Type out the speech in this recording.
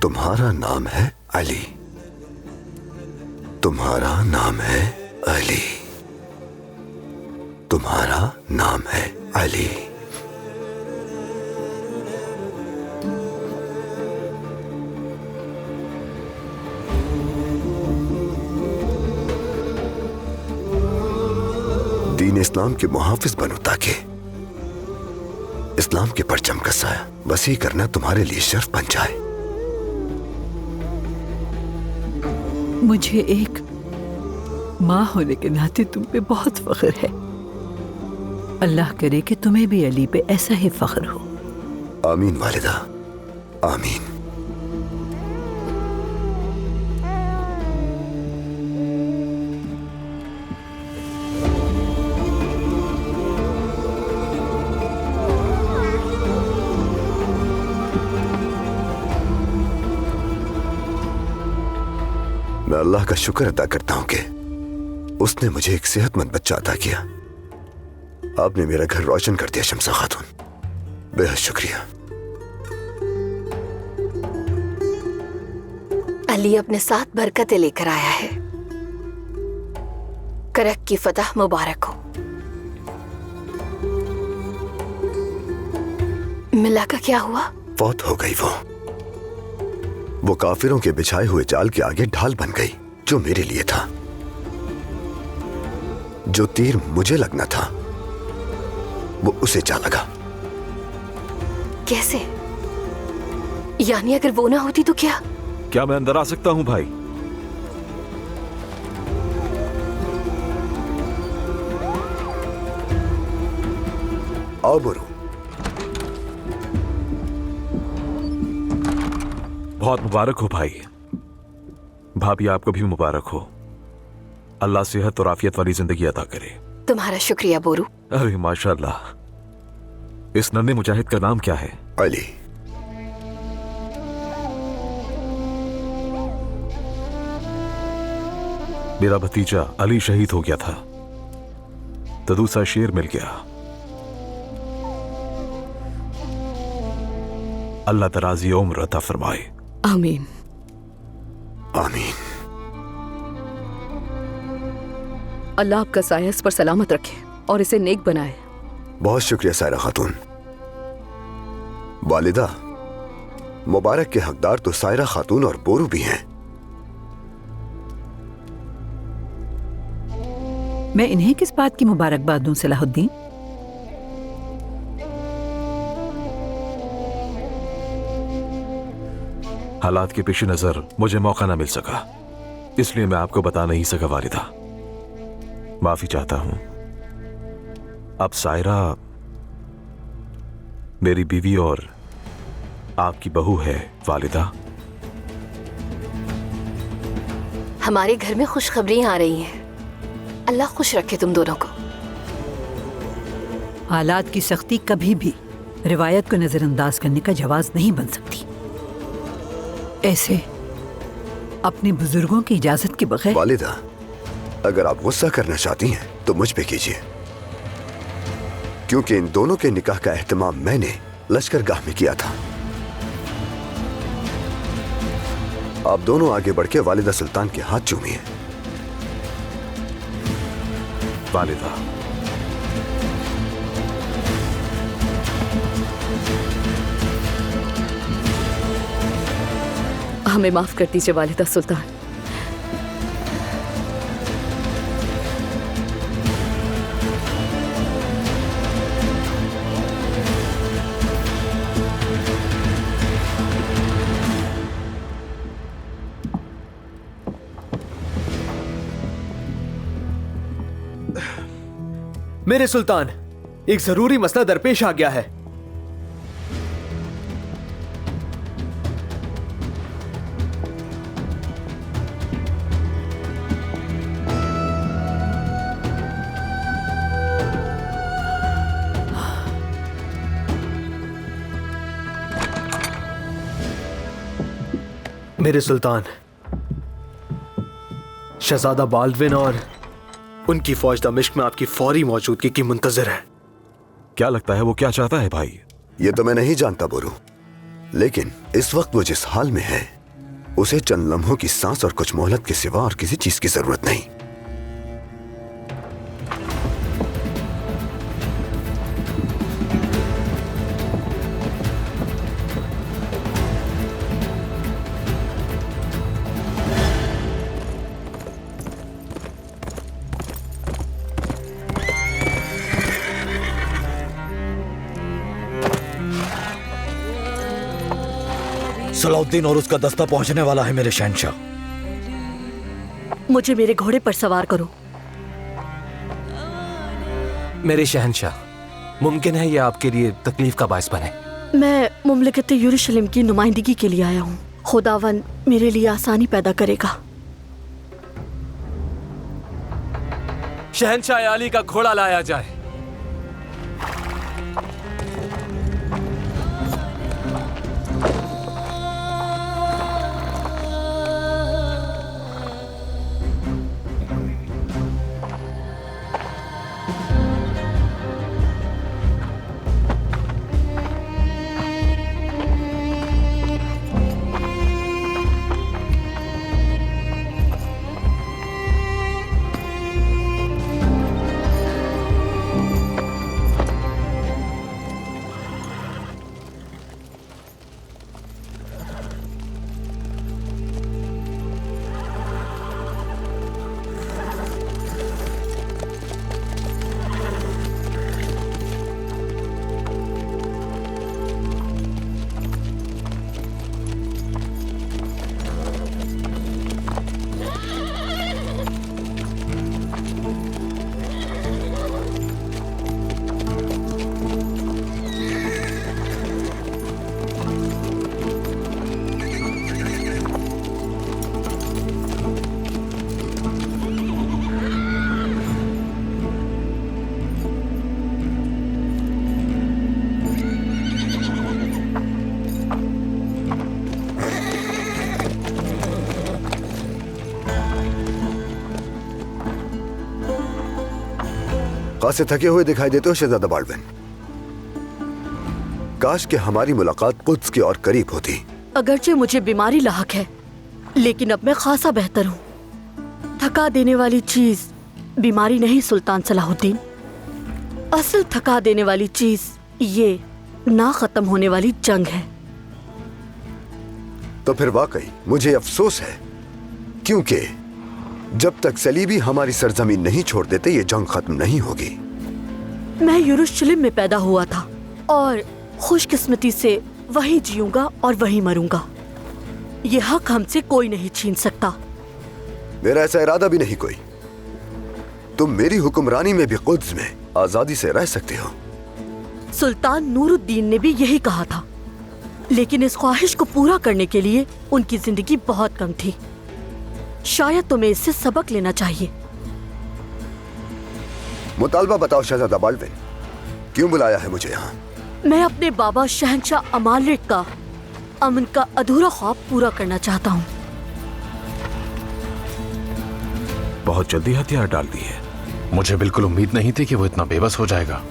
तुम्हारा नाम है अली। तुम्हारा नाम है अली। तुम्हारा नाम है अली। दीन इस्लाम के मुहाफिज बनो ताकि इस्लाम के परचम का साया वसी करना तुम्हारे लिए शर्फ बन जाए। मुझे एक माँ होने के नाते तुम पे बहुत फख्र है। अल्लाह करे कि तुम्हें भी अली पे ऐसा ही फख्र हो। आमीन वालिदा, आमीन। मैं अल्लाह का शुक्र अदा करता हूं कि उसने मुझे एक सेहतमंद बच्चा अता किया। आपने मेरा घर रोशन कर दिया शम्सा खातून, बेहद शुक्रिया। अली अपने साथ बरकतें लेकर आया है। करक की फतह मुबारक हो। मिला का क्या हुआ? फौत हो गई। वो काफिरों के बिछाए हुए जाल के आगे ढाल बन गई। जो मेरे लिए था, जो तीर मुझे लगना था, वो उसे जा लगा। कैसे? यानी अगर वो ना होती तो क्या? क्या मैं अंदर आ सकता हूं भाई? आओ बोरो। बहुत मुबारक हो भाई। भाभी आपको भी मुबारक हो। अल्लाह सेहत और आफियत वाली जिंदगी अता करे। तुम्हारा शुक्रिया बोरू। अरे माशाल्लाह। इस नन्हे मुजाहिद का नाम क्या है? अली। मेरा भतीजा अली शहीद हो गया था तो दूसरा शेर मिल गया। अल्लाह दराज़ी उम्र अता फरमाए। आमीन। आमीन। अल्लाह आपका साया इस पर सलामत रखे और इसे नेक बनाए। बहुत शुक्रिया सायरा खातून। वालिदा, मुबारक के हकदार तो सायरा खातून और बोरू भी हैं। मैं इन्हें किस बात की मुबारकबाद दूं सलाहुद्दीन? हालात के पेश नजर मुझे मौका ना मिल सका, इसलिए मैं आपको बता नहीं सका वालिदा। माफी चाहता हूं। अब सायरा मेरी बीवी और आपकी बहू है वालिदा। हमारे घर में खुशखबरियां आ रही हैं। अल्लाह खुश रखे तुम दोनों को। हालात की सख्ती कभी भी रिवायत को नजरअंदाज करने का जवाज नहीं बन सकती। ऐसे अपने बुजुर्गों की इजाजत के बगैर। वालिदा, अगर आप गुस्सा करना चाहती हैं तो मुझ पे कीजिए, क्योंकि इन दोनों के निकाह का एहतमाम मैंने लश्करगाह में किया था। आप दोनों आगे बढ़ के वालिदा सुल्तान के हाथ चूमिए। वालिदा, हमें माफ कर दीजिए वालिदा सुल्तान। मेरे सुल्तान, एक जरूरी मसला दरपेश आ गया है। मेरे सुल्तान, शहजादा बाल्डविन और उनकी फौज दमिश्क में आपकी फौरी मौजूदगी की मुंतजर है। क्या लगता है वो क्या चाहता है भाई? ये तो मैं नहीं जानता बोरू, लेकिन इस वक्त वो जिस हाल में है, उसे चंद लम्हों की सांस और कुछ मोहलत के सिवा और किसी चीज की जरूरत नहीं। सलाउद्दीन और उसका दस्ता पहुंचने वाला है मेरे शहंशाह। मुझे मेरे घोड़े पर सवार करो। मेरे शहंशाह, मुमकिन है यह आपके लिए तकलीफ का बायस बने। मैं मुमलिकत यरूशलेम की नुमाइंदगी के लिए आया हूँ। खुदावन मेरे लिए आसानी पैदा करेगा। शहंशाह अली का घोड़ा लाया जाए। से थके हुए दिखाई देते हो शहजादा बाल्डविन। काश कि हमारी मुलाकात कुद्स के और करीब होती। अगरचे मुझे बीमारी लाहक है, लेकिन अब मैं खासा बेहतर हूँ। थका देने वाली चीज बीमारी नहीं सुल्तान सलाहुद्दीन। असल थका देने वाली चीज ये ना खत्म होने वाली जंग है। तो फिर वाकई मुझे अफसोस है, क्योंकि जब तक सलीबी हमारी सरजमीन नहीं छोड़ देते ये जंग खत्म नहीं होगी। मैं यरूशलेम में पैदा हुआ था और खुशकिस्मती से वही जीऊंगा और वही मरूंगा। ये हक हमसे कोई नहीं छीन सकता। मेरा ऐसा इरादा भी नहीं कोई। तुम मेरी हुक्मरानी में भी कुद्स में आजादी से रह सकते हो। सुल्तान नूरुद्दीन ने भी यही कहा था, लेकिन इस ख्वाहिश को पूरा करने के लिए उनकी जिंदगी बहुत कम थी। शायद तुम्हें इससे सबक लेना चाहिए। मुतालबा बताओ शहजादा बाल्डविन, क्यों बुलाया है मुझे यहाँ? मैं अपने बाबा शहंशाह अमालिक का अमन का अधूरा ख्वाब पूरा करना चाहता हूँ। बहुत जल्दी हथियार डाल दिए। मुझे बिल्कुल उम्मीद नहीं थी कि वो इतना बेबस हो जाएगा।